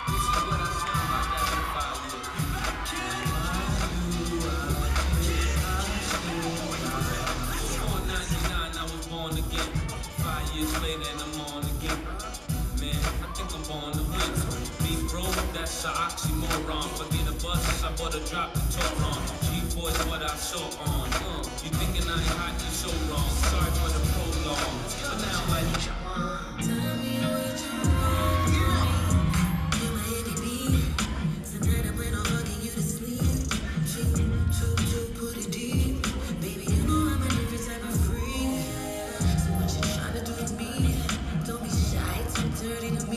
This is what I sound like after 5 years. Born 99, I was born again. 5 years later and I'm on again. Man, I think I'm born to win. Be broke, that's an oxymoron. Forget a bus, I bought a drop the tour on. G-Boy's what I saw on. You thinking I ain't hot, you so wrong. Sorry for the prolong. But now like tell me what you want from me. You a heavy beat. Tonight I'm when I'm hugging you to sleep. Choo, put it deep. Baby, you know I'm a different type of freak. So what you trying to do to me? Don't be shy, too dirty to me.